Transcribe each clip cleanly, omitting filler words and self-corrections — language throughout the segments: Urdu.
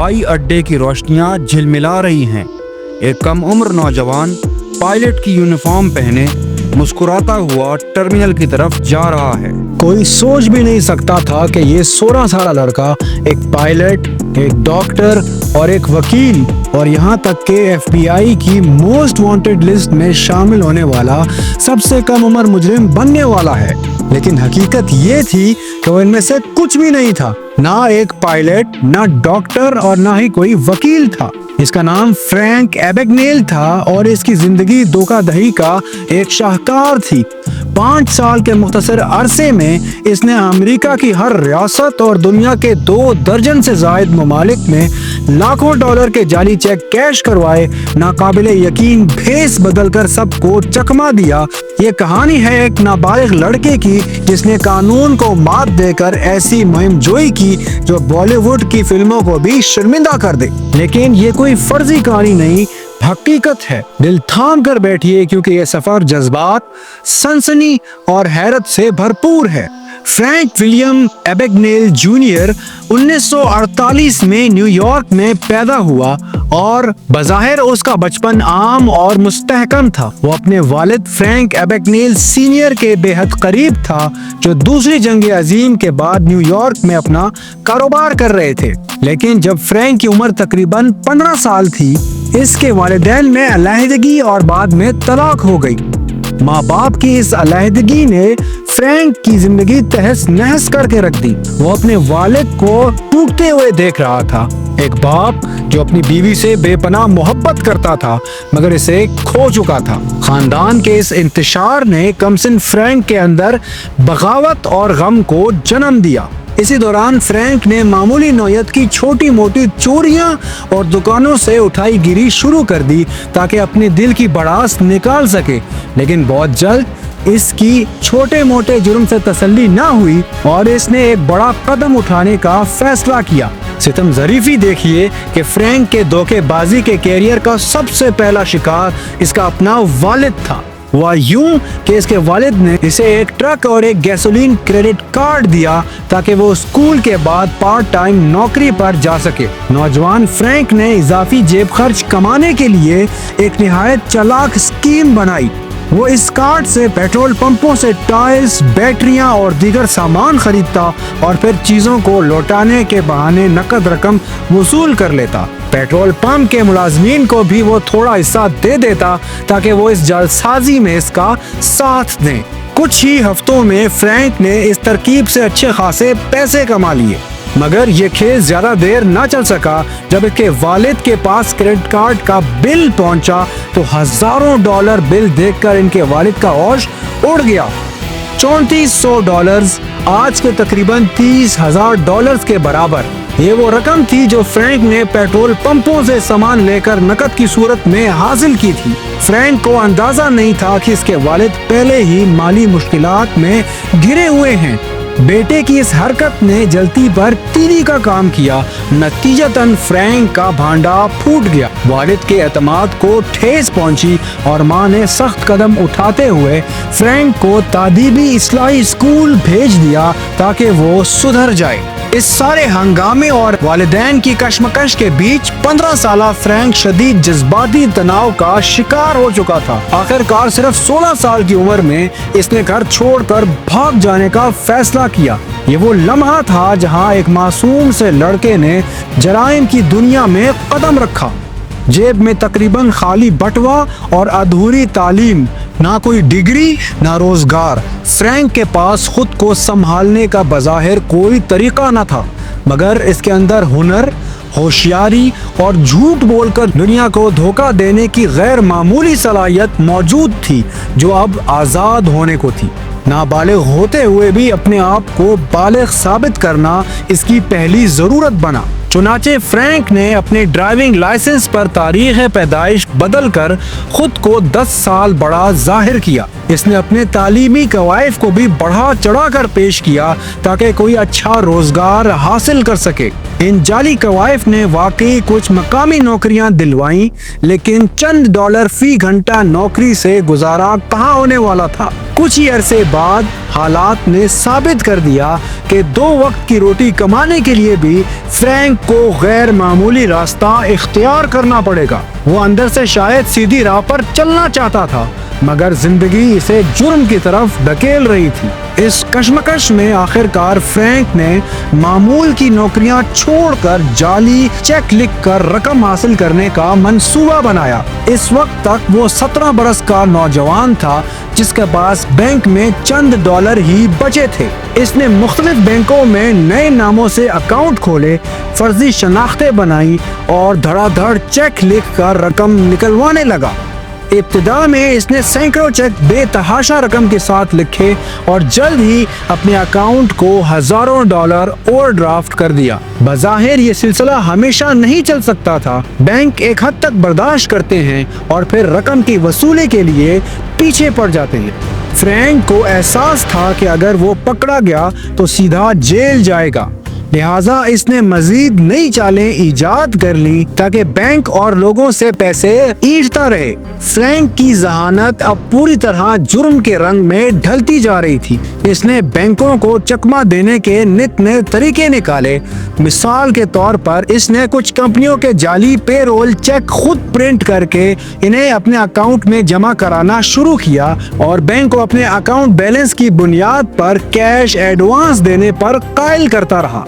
ہوائی اڈے کی روشنیاں جھلملا رہی ہیں۔ ایک کم عمر نوجوان پائلٹ کی یونیفارم پہنے مسکراتا ہوا ٹرمینل کی طرف جا رہا ہے۔ کوئی سوچ بھی نہیں سکتا تھا کہ یہ 16 سالہ لڑکا ایک پائلٹ، ایک ڈاکٹر اور ایک وکیل اور یہاں تک کہ FBI کی موسٹ وانٹڈ لسٹ میں شامل ہونے والا سب سے کم عمر مجرم بننے والا ہے۔ لیکن حقیقت یہ تھی کہ وہ ان میں سے کچھ بھی نہیں تھا، نہ ایک پائلٹ، نہ ڈاکٹر اور نہ ہی کوئی وکیل تھا۔ اس کا نام فرینک ایبگنیل تھا اور اس کی زندگی دھوکہ دہی کا ایک شاہکار تھی۔ 5 سال کے مختصر عرصے میں اس نے امریکہ کی ہر ریاست اور دنیا کے 2 درجن سے زائد ممالک میں لاکھوں ڈالر کے جعلی چیک کیش کروائے، ناقابل یقین بھیس بدل کر سب کو چکما دیا۔ یہ کہانی ہے ایک نابالغ لڑکے کی جس نے قانون کو مات دے کر ایسی مہم جوئی کی جو بالی ووڈ کی فلموں کو بھی شرمندہ کر دے۔ لیکن یہ کوئی فرضی کہانی نہیں، حقیقت ہے۔ دل تھام کر بیٹھیے کیونکہ یہ سفر جذبات، سنسنی اور حیرت سے بھرپور ہے۔ فرینک ولیم ایبگنیل جونیئر 1948 میں نیو یارک میں پیدا ہوا اور بظاہر اس کا بچپن عام اور مستحکم تھا۔ وہ اپنے والد فرینک ایبگنیل سینئر کے بے حد قریب تھا جو دوسری جنگ عظیم کے بعد نیو یارک میں اپنا کاروبار کر رہے تھے۔ لیکن جب فرینک کی عمر تقریباً 15 سال تھی، اس کے والدین میں علیحدگی اور بعد میں طلاق ہو گئی۔ ماں باپ کی اس علیحدگی نے فرینک کی زندگی تہس نہس کر کے رکھ دی۔ وہ اپنے والد کو ٹوٹتے ہوئے دیکھ رہا تھا، ایک باپ جو اپنی بیوی سے بے پناہ محبت کرتا تھا مگر اسے کھو چکا تھا۔ خاندان کے اس انتشار نے کمسن فرینک کے اندر بغاوت اور غم کو جنم دیا۔ اسی دوران فرینک نے معمولی نوعیت کی چھوٹی موٹی چوریاں اور دکانوں سے اٹھائی گیری شروع کر دی تاکہ اپنے دل کی بڑاس نکال سکے، لیکن بہت جلد اس کی چھوٹے موٹے جرم سے تسلی نہ ہوئی اور اس نے ایک بڑا قدم اٹھانے کا فیصلہ کیا۔ ستم ظریفی دیکھیے کہ فرینک کے دھوکے بازی کے کیریئر کا سب سے پہلا شکار اس کا اپنا والد تھا۔ وہ یوں کہ اس کے والد نے اسے ایک ٹرک اور ایک گیسولین کریڈٹ کارڈ دیا تاکہ وہ اسکول کے بعد پارٹ ٹائم نوکری پر جا سکے۔ نوجوان فرینک نے اضافی جیب خرچ کمانے کے لیے ایک نہایت چالاک اسکیم بنائی۔ وہ اس کارڈ سے پیٹرول پمپوں سے ٹائرز، بیٹریاں اور دیگر سامان خریدتا اور پھر چیزوں کو لوٹانے کے بہانے نقد رقم وصول کر لیتا۔ پیٹرول پمپ کے ملازمین کو بھی وہ تھوڑا حصہ دے دیتا تاکہ وہ اس جعل سازی میں اس کا ساتھ دیں۔ کچھ ہی ہفتوں میں فرینک نے اس ترکیب سے اچھے خاصے پیسے کما لیے، مگر یہ کھیل زیادہ دیر نہ چل سکا۔ جب اس کے والد کے پاس کریڈٹ کارڈ کا بل پہنچا تو ہزاروں ڈالر بل دیکھ کر ان کے والد کا ہوش اڑ گیا۔ $3400 آج کے تقریباً $30,000 کے برابر۔ یہ وہ رقم تھی جو فرینک نے پیٹرول پمپوں سے سامان لے کر نقد کی صورت میں حاصل کی تھی۔ فرینک کو اندازہ نہیں تھا کہ اس کے والد پہلے ہی مالی مشکلات میں گھرے ہوئے ہیں۔ بیٹے کی اس حرکت نے جلتی پر تیلی کا کام کیا، نتیجتاً فرینک کا بھانڈا پھوٹ گیا۔ والد کے اعتماد کو ٹھیس پہنچی اور ماں نے سخت قدم اٹھاتے ہوئے فرینک کو تادیبی اصلاحی اسکول بھیج دیا تاکہ وہ سدھر جائے۔ اس سارے ہنگامے اور والدین کی کشمکش کے بیچ 15 سالہ فرینک شدید جذباتی تناؤ کا شکار ہو چکا تھا۔ آخر کار صرف 16 سال کی عمر میں اس نے گھر چھوڑ کر بھاگ جانے کا فیصلہ کیا۔ یہ وہ لمحہ تھا جہاں ایک معصوم سے لڑکے نے جرائم کی دنیا میں قدم رکھا۔ جیب میں تقریباً خالی بٹوا اور ادھوری تعلیم، نہ کوئی ڈگری نہ روزگار۔ فرینک کے پاس خود کو سنبھالنے کا بظاہر کوئی طریقہ نہ تھا، مگر اس کے اندر ہنر، ہوشیاری اور جھوٹ بول کر دنیا کو دھوکہ دینے کی غیر معمولی صلاحیت موجود تھی جو اب آزاد ہونے کو تھی۔ نابالغ ہوتے ہوئے بھی اپنے آپ کو بالغ ثابت کرنا اس کی پہلی ضرورت بنا۔ چنانچہ فرینک نے اپنے ڈرائیونگ لائسنس پر تاریخ پیدائش بدل کر خود کو 10 سال بڑا ظاہر کیا۔ اس نے اپنے تعلیمی کوائف کو بھی بڑھا چڑھا کر پیش کیا تاکہ کوئی اچھا روزگار حاصل کر سکے۔ ان جعلی کوائف نے واقعی کچھ مقامی نوکریاں دلوائیں، لیکن چند ڈالر فی گھنٹہ نوکری سے گزارا کہاں ہونے والا تھا۔ کچھ ہی عرصے بعد حالات نے ثابت کر دیا کہ 2 وقت کی روٹی کمانے کے لیے بھی فرینک کو غیر معمولی راستہ اختیار کرنا پڑے گا۔ وہ اندر سے شاید سیدھی راہ پر چلنا چاہتا تھا، مگر زندگی اسے جرم کی طرف دھکیل رہی تھی۔ اس کشمکش میں آخر کار فرینک نے معمول کی نوکریاں چھوڑ کر جعلی چیک لکھ کر رقم حاصل کرنے کا منصوبہ بنایا۔ اس وقت تک وہ 17 برس کا نوجوان تھا جس کے پاس بینک میں چند ڈالر ہی بچے تھے۔ اس نے مختلف بینکوں میں نئے ناموں سے اکاؤنٹ کھولے، فرضی شناختیں بنائی اور دھڑا دھڑ چیک لکھ کر رقم نکلوانے لگا۔ ابتدا میں اس نے سینکڑوں چیک بے تحاشا رقم کے ساتھ لکھے اور جلد ہی اپنے اکاؤنٹ کو ہزاروں ڈالر اوور ڈرافٹ کر دیا۔ بظاہر یہ سلسلہ ہمیشہ نہیں چل سکتا تھا۔ بینک ایک حد تک برداشت کرتے ہیں اور پھر رقم کی وصولی کے لیے پیچھے پڑ جاتے ہیں۔ فرینک کو احساس تھا کہ اگر وہ پکڑا گیا تو سیدھا جیل جائے گا، لہٰذا اس نے مزید نئی چالیں ایجاد کر لی تاکہ بینک اور لوگوں سے پیسے اینٹتا رہے۔ فرینک کی ذہانت اب پوری طرح جرم کے رنگ میں ڈھلتی جا رہی تھی۔ اس نے بینکوں کو چکمہ دینے کے نت نئے طریقے نکالے۔ مثال کے طور پر اس نے کچھ کمپنیوں کے جعلی پے رول چیک خود پرنٹ کر کے انہیں اپنے اکاؤنٹ میں جمع کرانا شروع کیا اور بینک کو اپنے اکاؤنٹ بیلنس کی بنیاد پر کیش ایڈوانس دینے پر قائل کرتا رہا۔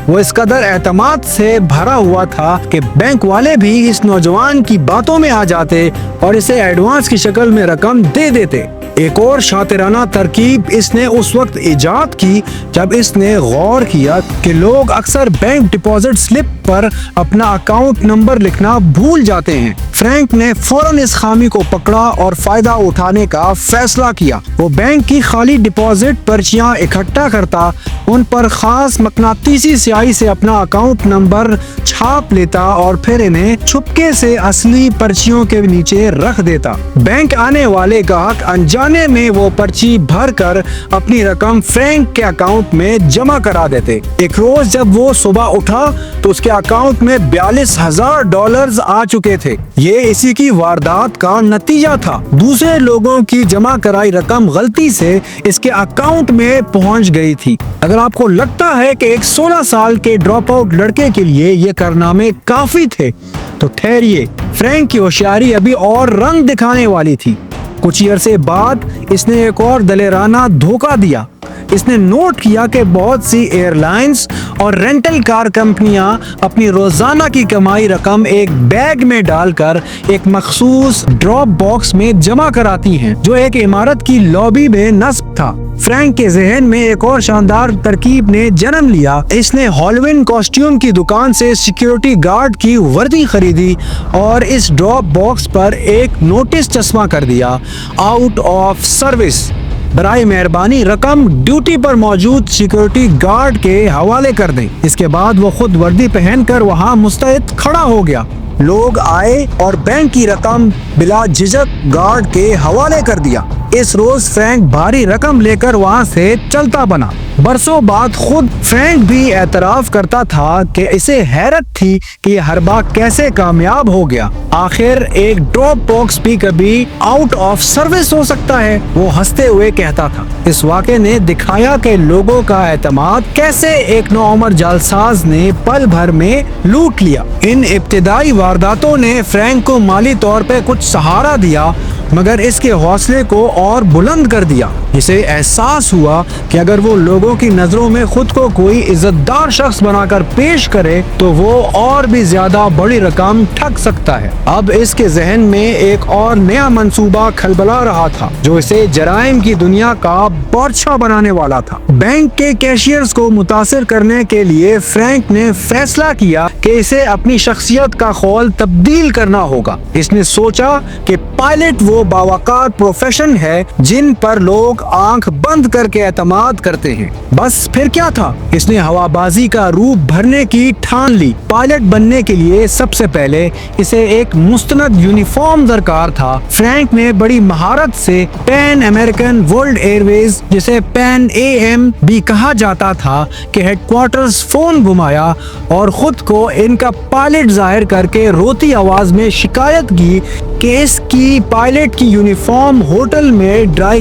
وہ اس قدر اعتماد سے بھرا ہوا تھا کہ بینک والے بھی اس نوجوان کی باتوں میں آ جاتے اور اسے ایڈوانس کی شکل میں رقم دے دیتے۔ ایک اور شاطرانہ ترکیب اس نے اس وقت ایجاد کی جب اس نے غور کیا کہ لوگ اکثر بینک ڈپازٹ سلپ پر اپنا اکاؤنٹ نمبر لکھنا بھول جاتے ہیں۔ فرینک نے فوراً اس خامی کو پکڑا اور فائدہ اٹھانے کا فیصلہ کیا۔ وہ بینک کی خالی ڈپازٹ پرچیاں اکٹھا کرتا، ان پر خاص مقناطیسی سیاہی سے اپنا اکاؤنٹ نمبر چھاپ لیتا اور پھر انہیں چھپکے سے اصلی پرچیوں کے نیچے رکھ دیتا۔ بینک آنے والے گاہک انجانے میں وہ پرچی بھر کر اپنی رقم فرینک کے اکاؤنٹ میں جمع کرا دیتے۔ ایک روز جب وہ صبح اٹھا تو اس کے اکاؤنٹ میں 42,000 ڈالرز آ چکے تھے۔ یہ اسی کی واردات کا نتیجہ تھا۔ دوسرے لوگوں کی جمع کرائی رقم غلطی سے اس کے اکاؤنٹ میں پہنچ گئی تھی۔ اگر آپ کو لگتا ہے کہ ایک 16 سال کے ڈراپ آؤٹ لڑکے کے لیے یہ کارنامے کافی تھے تو ٹھہریے، فرینک کی ہوشیاری ابھی اور رنگ دکھانے والی تھی۔ کچھ عرصے بعد اس نے ایک اور دلیرانہ دھوکہ دیا۔ اس نے نوٹ کیا کہ بہت سی ایئر لائنز اور رینٹل کار کمپنیاں اپنی روزانہ کی کمائی رقم ایک بیگ میں ڈال کر ایک مخصوص ڈراپ باکس میں جمع کراتی ہیں جو ایک عمارت کی لابی میں نصب تھا۔ فرینک کے ذہن میں ایک اور شاندار ترکیب نے جنم لیا۔ اس نے ہالوین کاسٹیوم کی دکان سے سیکیورٹی گارڈ کی وردی خریدی اور اس ڈراپ باکس پر ایک نوٹس چسپاں کر دیا، آؤٹ آف سروس، برائے مہربانی رقم ڈیوٹی پر موجود سیکیورٹی گارڈ کے حوالے کر دیں۔ اس کے بعد وہ خود وردی پہن کر وہاں مستعد کھڑا ہو گیا۔ لوگ آئے اور بینک کی رقم بلا جھجک گارڈ کے حوالے کر دیا۔ اس روز فرینک بھاری رقم لے کر وہاں سے چلتا بنا۔ برسوں بعد خود فرینک بھی اعتراف کرتا تھا کہ اسے حیرت تھی کہ یہ حربہ کیسے کامیاب ہو گیا۔ آخر ایک ڈراپ باکس بھی کبھی آؤٹ آف سروس ہو سکتا ہے، وہ ہنستے ہوئے کہتا تھا۔ اس واقعے نے دکھایا کہ لوگوں کا اعتماد کیسے ایک نوعمر جعلساز نے پل بھر میں لوٹ لیا۔ ان ابتدائی وارداتوں نے فرینک کو مالی طور پہ کچھ سہارا دیا مگر اس کے حوصلے کو اور بلند کر دیا۔ اسے احساس ہوا کہ اگر وہ لوگوں کی نظروں میں خود کو کوئی عزت دار شخص بنا کر پیش کرے تو وہ اور بھی زیادہ بڑی رقم ٹھگ سکتا ہے۔ اب اس کے ذہن میں ایک اور نیا منصوبہ کھلبلا رہا تھا جو اسے جرائم کی دنیا کا بادشاہ بنانے والا تھا۔ بینک کے کیشیئرز کو متاثر کرنے کے لیے فرینک نے فیصلہ کیا کہ اسے اپنی شخصیت کا خول تبدیل کرنا ہوگا۔ اس نے سوچا کہ پائلٹ وہ باوقار پروفیشن ہے جن پر لوگ آنکھ بند کر کے اعتماد کرتے ہیں۔ بس پھر کیا تھا، اس نے ہوا بازی کا روپ بھرنے کی ٹھان لی۔ پائلٹ بننے کے لیے سب سے پہلے اسے ایک مستند یونیفارم درکار تھا۔ فرینک نے بڑی مہارت سے پین امریکن ورلڈ ایئر ویز، جسے پین AM بھی کہا جاتا تھا، کہ ہیڈ کوارٹرز فون گھمایا اور خود کو ان کا پائلٹ ظاہر کر کے روتی آواز میں شکایت کی کہ اس کی پائلٹ کی یونیفارم ہوٹل میں ڈرائی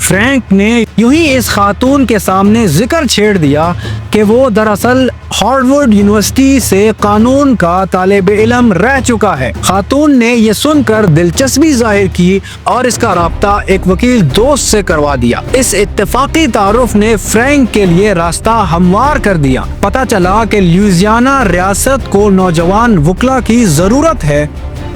فرینک نے یوں ہی اس خاتون کے سامنے ذکر چھیڑ دیا کہ وہ دراصل ہارورڈ یونیورسٹی سے قانون کا طالب علم رہ چکا ہے۔ خاتون نے یہ سن کر دلچسپی ظاہر کی اور اس کا رابطہ ایک وکیل دوست سے کروا دیا۔ اس اتفاقی تعارف نے فرینک کے لیے راستہ ہموار کر دیا۔ پتہ چلا کہ لوئزیانا ریاست کو نوجوان وکلا کی ضرورت ہے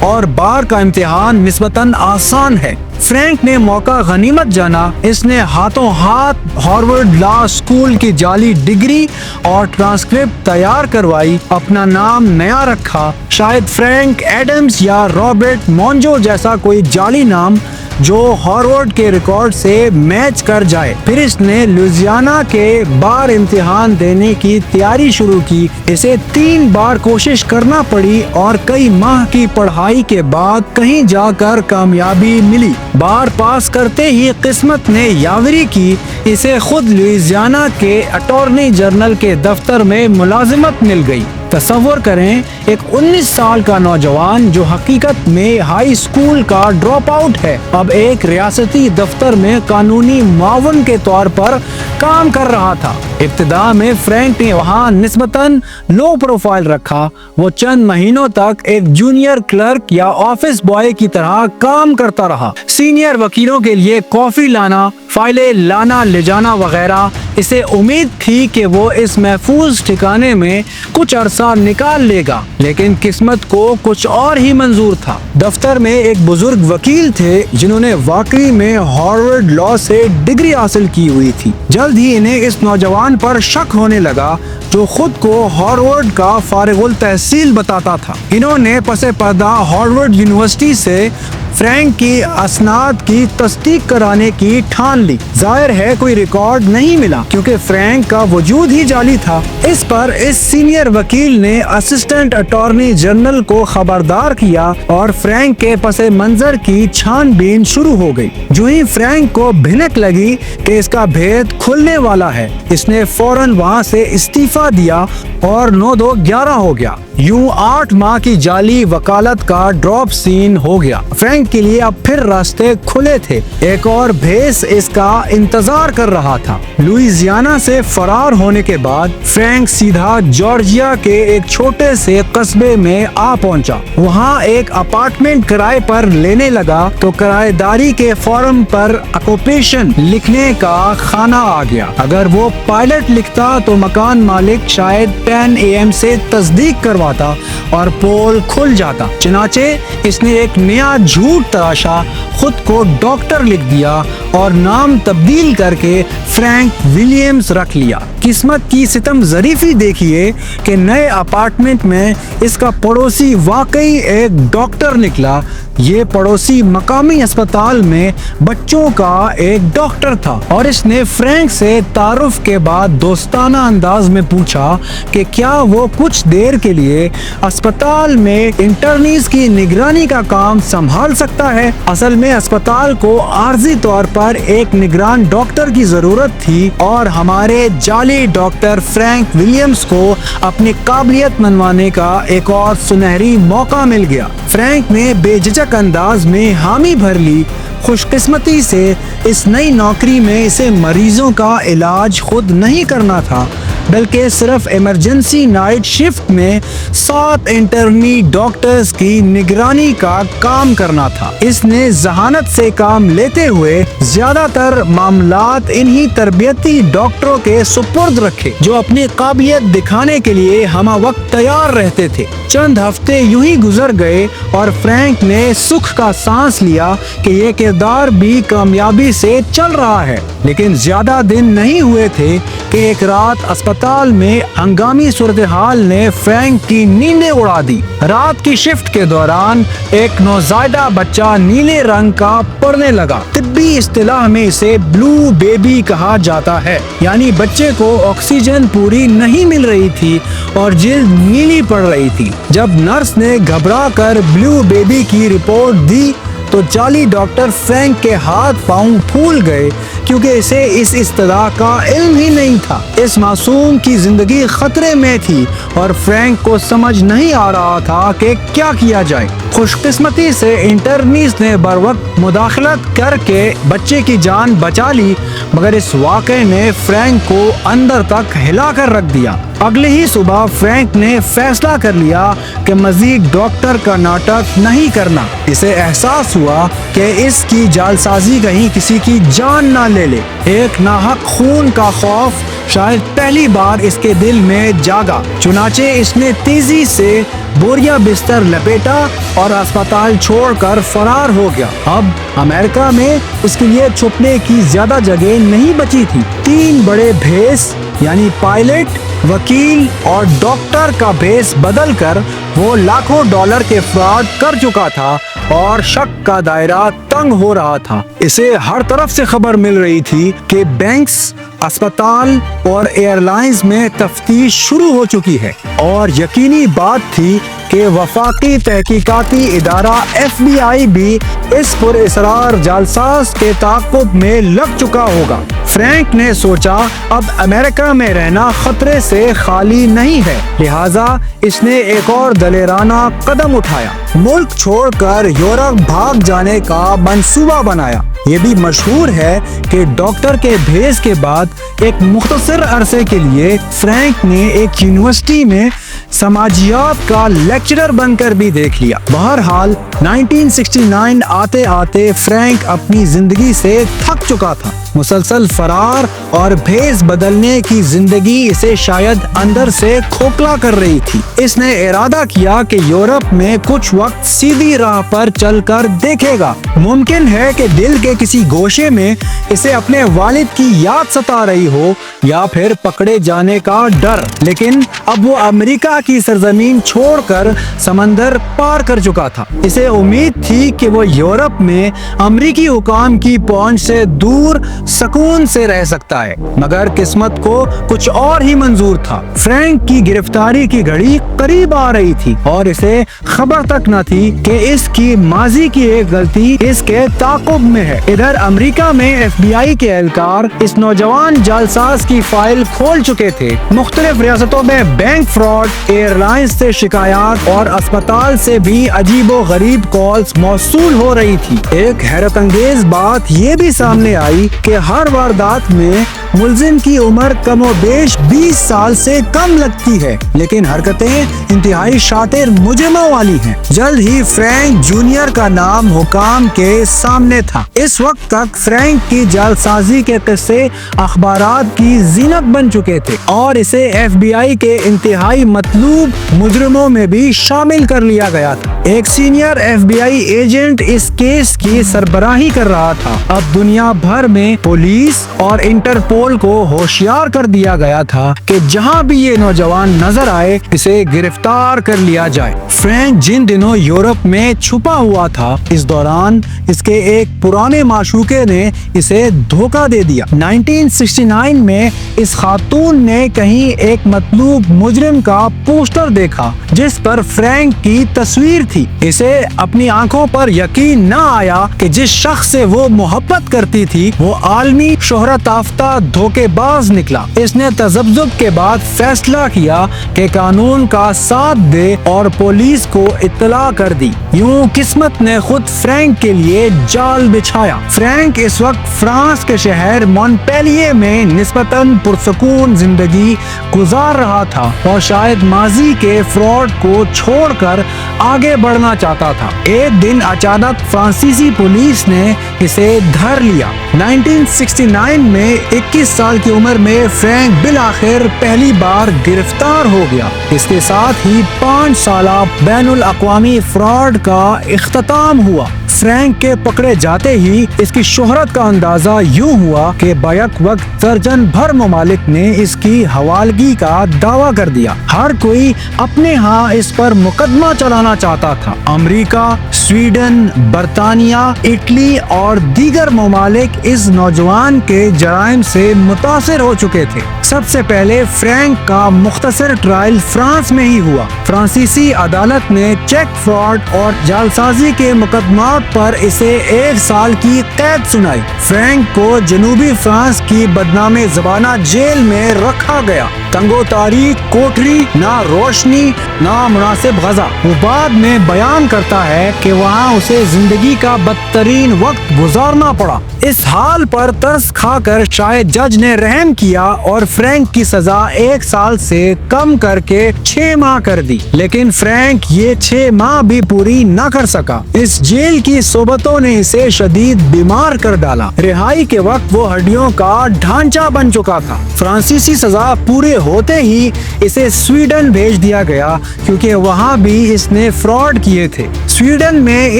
اور بار کا امتحان نسبتاً آسان ہے۔ فرینک نے موقع غنیمت جانا۔ اس نے ہاتھوں ہاتھ ہارورڈ لا اسکول کی جعلی ڈگری اور ٹرانسکرپٹ تیار کروائی، اپنا نام نیا رکھا، شاید فرینک ایڈمز یا رابرٹ مونجو جیسا کوئی جعلی نام جو ہارورڈ کے ریکارڈ سے میچ کر جائے۔ پھر اس نے لوئزیانا کے بار امتحان دینے کی تیاری شروع کی۔ اسے 3 بار کوشش کرنا پڑی اور کئی ماہ کی پڑھائی کے بعد کہیں جا کر کامیابی ملی۔ بار پاس کرتے ہی قسمت نے یاوری کی، اسے خود لوئزیانا کے اٹارنی جنرل کے دفتر میں ملازمت مل گئی۔ تصور کریں، ایک 19 سال کا نوجوان جو حقیقت میں ہائی اسکول کا ڈراپ آؤٹ ہے، اب ایک ریاستی دفتر میں قانونی معاون کے طور پر کام کر رہا تھا۔ ابتدا میں فرینک نے وہاں نسبتاً لو پروفائل رکھا۔ وہ چند مہینوں تک ایک جونیئر کلرک یا آفس بوائے کی طرح کام کرتا رہا۔ سینئر وکیلوں کے لیے کافی لانا، فائلیں لانا لے جانا وغیرہ۔ اسے امید تھی کہ وہ اس محفوظ ٹھکانے میں کچھ عرصہ نکال لے گا، لیکن قسمت کو کچھ اور ہی منظور تھا۔ دفتر میں ایک بزرگ وکیل تھے جنہوں نے واقعی میں ہارورڈ لا سے ڈگری حاصل کی ہوئی تھی۔ جلد ہی انہیں اس نوجوان پر شک ہونے لگا جو خود کو ہارورڈ کا فارغ التحصیل بتاتا تھا۔ انہوں نے پس پردہ ہارورڈ یونیورسٹی سے فرینک کی اسناد کی تصدیق کرانے کی ٹھان لی۔ ظاہر ہے کوئی ریکارڈ نہیں ملا کیونکہ فرینک کا وجود ہی جعلی تھا۔ اس پر اس سینئر وکیل نے اسسٹنٹ اٹارنی جنرل کو خبردار کیا اور فرینک کے پس منظر کی چھان بین شروع ہو گئی۔ جو ہی فرینک کو بھنک لگی کہ اس کا بھید کھلنے والا ہے، اس نے فوراً وہاں سے استعفیٰ دیا اور 9-2-11 ہو گیا۔ یوں 8 ماہ کی جعلی وکالت کا ڈراپ سین ہو گیا۔ فرینک کے لیے اب پھر راستے کھلے تھے۔ ایک اور بھیس اس کا انتظار کر رہا تھا۔ لوئزیانا سے فرار ہونے کے بعد فرینک سیدھا جارجیا کے ایک چھوٹے سے قصبے میں آ پہنچا۔ وہاں ایک اپارٹمنٹ کرائے پر لینے لگا تو کرایہ داری کے فارم پر آکوپیشن لکھنے کا خانہ آ گیا۔ اگر وہ پائلٹ لکھتا تو مکان مالک شاید 10 AM سے تصدیق کرواتا اور پول کھل جاتا۔ چنانچہ اس نے ایک نیا جھوٹ تراشا، خود کو ڈاکٹر لکھ دیا اور نام تبدیل کر کے فرینک ولیمز رکھ لیا۔ قسمت کی ستم ظریفی دیکھیے کہ نئے اپارٹمنٹ میں اس کا پڑوسی واقعی ایک ڈاکٹر نکلا۔ یہ پڑوسی مقامی اسپتال میں بچوں کا ایک ڈاکٹر تھا اور اس نے فرینک سے تعارف کے بعد دوستانہ انداز میں پوچھا کہ کیا وہ کچھ دیر کے لیے اسپتال میں انٹرنیز کی نگرانی کا کام سنبھال سکتا ہے۔ اصل میں اسپتال کو عارضی طور پر ایک نگران ڈاکٹر کی ضرورت تھی اور ہمارے جعلی ڈاکٹر فرینک ولیمز کو اپنی قابلیت منوانے کا ایک اور سنہری موقع مل گیا۔ فرینک نے بے جھجک انداز میں حامی بھر لی۔ خوش قسمتی سے اس نئی نوکری میں اسے مریضوں کا علاج خود نہیں کرنا تھا بلکہ صرف ایمرجنسی نائٹ شفٹ میں 7 انٹرنی ڈاکٹرز کی نگرانی کا کام کرنا تھا۔ اس نے ذہانت سے کام لیتے ہوئے زیادہ تر معاملات انہی تربیتی ڈاکٹروں کے سپرد رکھے جو اپنی قابلیت دکھانے کے لیے ہمہ وقت تیار رہتے تھے۔ چند ہفتے یوں ہی گزر گئے اور فرینک نے سکھ کا سانس لیا کہ یہ کردار بھی کامیابی سے چل رہا ہے۔ لیکن زیادہ دن نہیں ہوئے تھے کہ ایک رات اسپتال میں ہنگامی صورتحال نے فرینک کی نیندیں اڑا دی۔ رات کی شفٹ کے دوران ایک نوزائیدہ بچہ نیلے رنگ کا پڑنے لگا۔ طبی اصطلاح میں اسے بلو بیبی کہا جاتا ہے، یعنی بچے کو آکسیجن پوری نہیں مل رہی تھی اور جلد نیلی پڑ رہی تھی۔ جب نرس نے گھبرا کر بلو بیبی کی رپورٹ دی تو جعلی ڈاکٹر فرینک کے ہاتھ پاؤں پھول گئے۔ کیونکہ اسے اس اصطلاح کا علم ہی نہیں تھا۔ اس معصوم کی زندگی خطرے میں تھی اور فرینک کو سمجھ نہیں آ رہا تھا کہ کیا کیا جائے۔ خوش قسمتی سے انٹرنیز نے بروقت مداخلت کر کے بچے کی جان بچا لی، مگر اس واقعے نے فرینک کو اندر تک ہلا کر رکھ دیا۔ اگلے ہی صبح فرینک نے فیصلہ کر لیا کہ مزید ڈاکٹر کا ناٹک نہیں کرنا۔ اسے احساس ہوا کہ اس کی جعلسازی کہیں کسی کی جان نہ لے لے۔ ایک ناحق خون کا خوف شاید پہلی بار اس کے دل میں جاگا، چنانچہ اس نے تیزی سے بوریا بستر لپیٹا اور اسپتال چھوڑ کر فرار ہو گیا۔ اب امریکہ میں اس کے لیے چھپنے کی زیادہ جگہ نہیں بچی تھی۔ 3 بڑے بھیس یعنی پائلٹ، وکیل اور ڈاکٹر کا بھیس بدل کر وہ لاکھوں ڈالر کے فراڈ کر چکا تھا اور شک کا دائرہ تنگ ہو رہا تھا۔ اسے ہر طرف سے خبر مل رہی تھی کہ بینکس، اسپتال اور ایئر لائنز میں تفتیش شروع ہو چکی ہے، اور یقینی بات تھی کہ وفاقی تحقیقاتی ادارہ FBI بھی اس پر اصرار جعلساز کے تعاقب میں لگ چکا ہوگا۔ فرینک نے سوچا اب امریکہ میں رہنا خطرے سے خالی نہیں ہے، لہٰذا اس نے ایک اور دلیرانہ قدم اٹھایا۔ ملک چھوڑ کر یورپ بھاگ جانے کا منصوبہ بنایا۔ یہ بھی مشہور ہے کہ ڈاکٹر کے بھیس کے بعد ایک مختصر عرصے کے لیے فرینک نے ایک یونیورسٹی میں سماجیات کا لیکچرر بن کر بھی دیکھ لیا۔ بہرحال 1969 آتے آتے فرینک اپنی زندگی سے تھک چکا تھا۔ مسلسل فرار اور بھیس بدلنے کی زندگی اسے شاید اندر سے کھوکھلا کر رہی تھی۔ اس نے ارادہ کیا کہ یورپ میں کچھ وقت سیدھی راہ پر چل کر دیکھے گا۔ ممکن ہے کہ دل کے کسی گوشے میں اسے اپنے والد کی یاد ستا رہی ہو یا پھر پکڑے جانے کا ڈر، لیکن اب وہ امریکہ کی سرزمین چھوڑ کر سمندر پار کر چکا تھا۔ اسے امید تھی کہ وہ یورپ میں امریکی حکام کی پہنچ سے دور سکون سے رہ سکتا ہے، مگر قسمت کو کچھ اور ہی منظور تھا۔ فرینک کی گرفتاری کی گھڑی قریب آ رہی تھی اور اسے خبر تک نہ تھی کہ اس کی ماضی کی ایک غلطی اس کے تعاقب میں ہے۔ ادھر امریکہ میں FBI کے اہلکار اس نوجوان جعلساز کی فائل کھول چکے تھے۔ مختلف ریاستوں میں بینک فراڈ، ایئر لائنز سے شکایات اور اسپتال سے بھی عجیب و غریب کالز موصول ہو رہی تھی۔ ایک حیرت انگیز بات یہ بھی سامنے آئی کہ ہر واردات میں ملزم کی عمر کم و بیش 20 سال سے کم لگتی ہے، لیکن حرکتیں انتہائی شاطر مجرموں والی ہیں۔ جلد ہی فرینک جونیئر کا نام حکام کے سامنے تھا۔ اس وقت تک فرینک کی جعلسازی کے قصے اخبارات کی زینت بن چکے تھے اور اسے FBI کے انتہائی مطلوب مجرموں میں بھی شامل کر لیا گیا تھا۔ ایک سینئر FBI ایجنٹ اس کیس کی سربراہی کر رہا تھا۔ اب دنیا بھر میں پولیس اور انٹرپول کو ہوشیار کر دیا گیا تھا کہ جہاں بھی یہ نوجوان نظر آئے اسے گرفتار کر لیا جائے۔ فرینک جن دنوں یورپ میں چھپا ہوا تھا، اس دوران اس کے ایک پرانے معشوقے نے اسے دھوکہ دے دیا۔ 1969 میں اس خاتون نے کہیں ایک مطلوب مجرم کا پوسٹر دیکھا جس پر فرینک کی تصویر تھی۔ اسے اپنی آنکھوں پر یقین نہ آیا کہ جس شخص سے وہ محبت کرتی تھی وہ عالمی شہرت یافتہ دھوکے باز نکلا۔ اس نے تذبذب کے بعد فیصلہ کیا کہ قانون کا ساتھ دے اور پولیس کو اطلاع کر دی۔ یوں قسمت نے خود فرینک کے لیے جال بچھایا۔ فرینک اس وقت فرانس کے شہر مونپیلیے میں نسبتاً پرسکون زندگی گزار رہا تھا اور شاید ماضی کے فراڈ کو چھوڑ کر آگے بڑھنا چاہتا تھا۔ ایک دن اچانک فرانسیسی پولیس نے اسے دھر لیا۔ 1969 میں 21 سال کی عمر میں فرینک بالآخر پہلی بار گرفتار ہو گیا۔ اس کے ساتھ ہی 5 سالہ بین الاقوامی فراڈ کا اختتام ہوا۔ فرینک کے پکڑے جاتے ہی اس کی شہرت کا اندازہ یوں ہوا کہ بیک وقت درجن بھر ممالک نے اس کی حوالگی کا دعویٰ کر دیا۔ ہر کوئی اپنے ہاں اس پر مقدمہ چلانا چاہتا تھا۔ امریکہ، سویڈن، برطانیہ، اٹلی اور دیگر ممالک اس نوجوان کے جرائم سے متاثر ہو چکے تھے۔ سب سے پہلے فرینک کا مختصر ٹرائل فرانس میں ہی ہوا۔ فرانسیسی عدالت نے چیک فراڈ اور جعلسازی کے مقدمات پر اسے 1 سال کی قید سنائی۔ فرینک کو جنوبی فرانس کی بدنام زبانہ جیل میں رکھا گیا۔ تنگ و تاریک کوٹری، نہ روشنی نہ مناسب غذا۔ وہ بعد میں بیان کرتا ہے کہ وہاں اسے زندگی کا بدترین وقت گزارنا پڑا۔ اس حال پر ترس کھا کر شاید جج نے رحم کیا اور فرینک کی سزا 1 سال سے کم کر کے 6 ماہ کر دی، لیکن فرینک یہ 6 ماہ بھی پوری نہ کر سکا۔ اس جیل کی صحبتوں نے اسے شدید بیمار کر ڈالا۔ رہائی کے وقت وہ ہڈیوں کا ڈھانچہ بن چکا تھا۔ فرانسیسی سزا پورے ہوتے ہی اسے سویڈن بھیج دیا گیا کیونکہ وہاں بھی اس نے فراڈ کیے تھے۔ سویڈن میں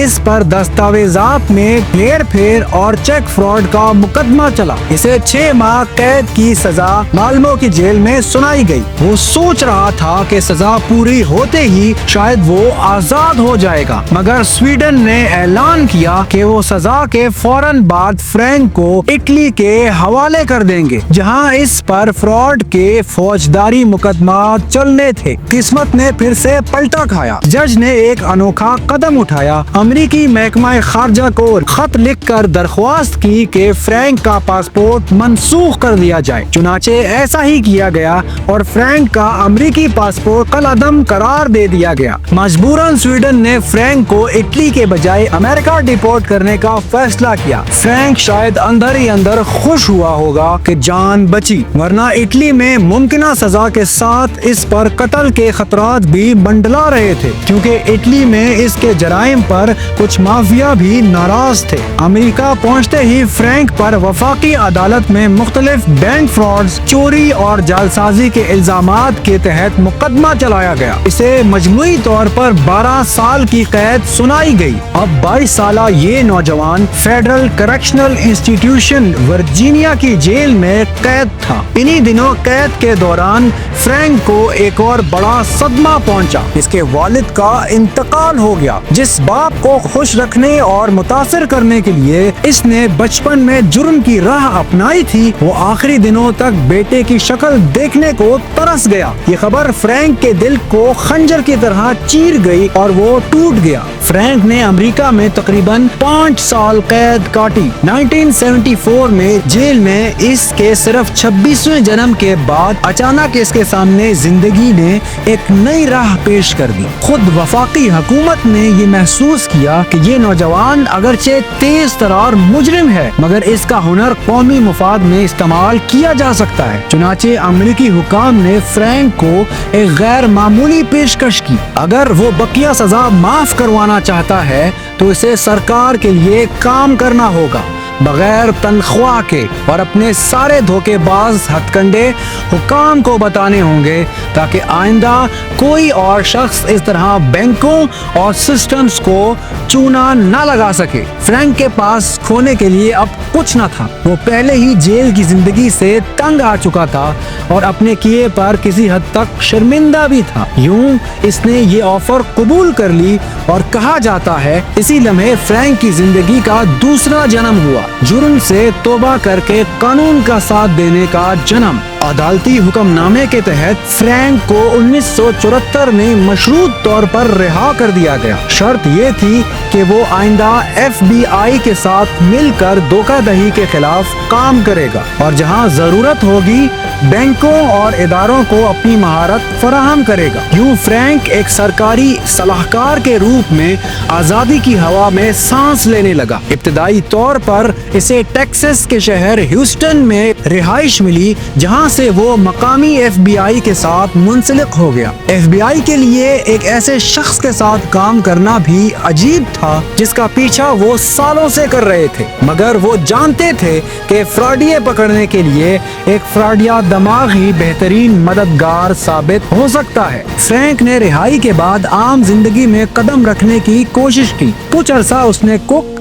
اس پر دستاویزات میں ہیر پھیر اور چیک فراڈ کا مقدمہ چلا۔ اسے 6 ماہ قید کی سزا مالمو کی جیل میں سنائی گئی۔ وہ سوچ رہا تھا کہ سزا پوری ہوتے ہی شاید وہ آزاد ہو جائے گا، مگر سویڈن نے اعلان کیا کہ وہ سزا کے فوراً بعد فرینک کو اٹلی کے حوالے کر دیں گے، جہاں اس پر فراڈ کے فوجداری مقدمات چلنے تھے۔ قسمت نے پھر سے پلٹا کھایا۔ جج نے ایک انوکھا قدم اٹھایا۔ امریکی محکمہ خارجہ کو خط لکھ کر درخواست کی کہ فرینک کا پاسپورٹ منسوخ کر دیا جائے۔ چنانچہ ایسا ہی کیا گیا اور فرینک کا امریکی پاسپورٹ کالعدم قرار دے دیا گیا۔ مجبوراً سویڈن نے فرینک کو اٹلی کے بجائے امریکہ ڈیپورٹ کرنے کا فیصلہ کیا۔ فرینک شاید اندر ہی اندر خوش ہوا ہوگا کہ جان بچی، ورنہ اٹلی میں ممکنہ سزا کے ساتھ اس پر قتل کے خطرات بھی منڈلا رہے تھے، کیونکہ اٹلی میں اس کے جرائم پر کچھ مافیا بھی ناراض تھے۔ امریکہ پہنچتے ہی فرینک پر وفاقی عدالت میں مختلف بینک فراڈز، چوری اور جعلسازی کے الزامات کے تحت مقدمہ چلایا گیا۔ اسے مجموعی طور پر 12 سال کی قید سنائی گئی۔ اب 22 سالہ یہ نوجوان فیڈرل کریکشنل انسٹیٹیوشن ورجینیا کی جیل میں قید تھا۔ انہی دنوں قید کے دوران فرینک کو ایک اور بڑا صدمہ پہنچا۔ اس کے والد کا انتقال ہو گیا۔ جس باپ کو خوش رکھنے اور متاثر کرنے کے لیے اس نے بچپن میں جرم کی راہ اپنائی تھی، وہ آخری دنوں تک بیٹے کی شکل دیکھنے کو ترس گیا۔ یہ خبر فرینک کے دل کو خنجر کی طرح چیر گئی اور وہ ٹوٹ گیا۔ فرینک نے امریکہ میں تقریباً 5 سال قید کاٹی۔ 1974 میں جیل میں اس کے صرف 26ویں جنم کے بعد اچانک اس کے سامنے زندگی نے ایک نئی راہ پیش کر دی۔ خود وفاقی حکومت نے یہ محسوس کیا کہ یہ نوجوان اگرچہ تیز ترار مجرم ہے، مگر اس کا ہنر قومی مفاد میں استعمال کیا جا سکتا ہے۔ چنانچہ امریکی حکام نے فرینک کو ایک غیر معمولی پیشکش کی۔ اگر وہ بقیہ سزا معاف کروانا چاہتا ہے تو اسے سرکار کے لیے کام کرنا ہوگا، بغیر تنخواہ کے، اور اپنے سارے دھوکے باز ہتھ کنڈے حکام کو بتانے ہوں گے تاکہ آئندہ کوئی اور شخص اس طرح بینکوں اور سسٹمز کو چونا نہ لگا سکے۔ فرینک کے پاس کھونے کے لیے اب کچھ نہ تھا۔ وہ پہلے ہی جیل کی زندگی سے تنگ آ چکا تھا اور اپنے کیے پر کسی حد تک شرمندہ بھی تھا۔ یوں اس نے یہ آفر قبول کر لی اور کہا جاتا ہے اسی لمحے فرینک کی زندگی کا دوسرا جنم ہوا، جرم سے توبہ کر کے قانون کا ساتھ دینے کا جنم۔ عدالتی حکم نامے کے تحت فرینک کو 1974 میں مشروط طور پر رہا کر دیا گیا۔ شرط یہ تھی کہ وہ آئندہ FBI کے ساتھ مل کر دھوکہ دہی کے خلاف کام کرے گا اور جہاں ضرورت ہوگی بینکوں اور اداروں کو اپنی مہارت فراہم کرے گا۔ یوں فرینک ایک سرکاری صلاحکار کے روپ میں آزادی کی ہوا میں سانس لینے لگا۔ ابتدائی طور پر اسے ٹیکساس کے شہر ہیوسٹن میں رہائش ملی، جہاں سے وہ مقامی FBI کے ساتھ منسلک ہو گیا۔ FBI کے لیے ایک ایسے شخص کے ساتھ کام کرنا بھی عجیب تھا جس کا پیچھا وہ سالوں سے کر رہے تھے، مگر وہ جانتے تھے کہ فراڈیے پکڑنے کے لیے ایک فراڈیا دماغ ہی بہترین مددگار ثابت ہو سکتا ہے۔ فرینک نے رہائی کے بعد عام زندگی میں قدم رکھنے کی کوشش کی۔ کچھ عرصہ اس نے کوک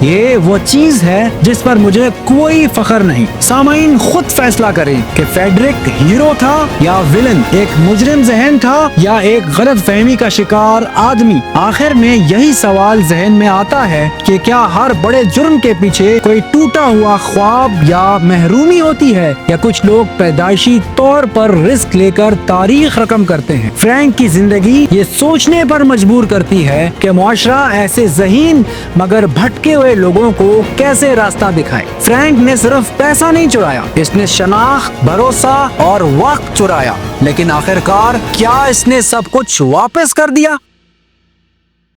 یہ وہ چیز ہے جس پر مجھے کوئی فخر نہیں۔ سامعین خود فیصلہ کریں کہ فیڈرک ہیرو تھا یا ویلن، ایک مجرم ذہن تھا یا ایک غلط فہمی کا شکار آدمی۔ آخر میں یہی سوال ذہن میں آتا ہے کہ کیا ہر بڑے جرم کے پیچھے کوئی ٹوٹا ہوا خواب یا محرومی ہوتی ہے، یا کچھ لوگ پیدائشی طور پر رسک لے کر تاریخ رقم کرتے ہیں۔ فرینک کی زندگی یہ سوچنے پر مجبور کرتی ہے کہ معاشرہ ایسے ذہین مگر بھٹکے ہوئے لوگوں کو کیسے راستہ دکھائے۔ فرینک نے صرف پیسہ نہیں چرایا، اس نے شناخت، بھروسہ اور وقت چرایا، لیکن آخرکار کیا اس نے سب کچھ واپس کر دیا؟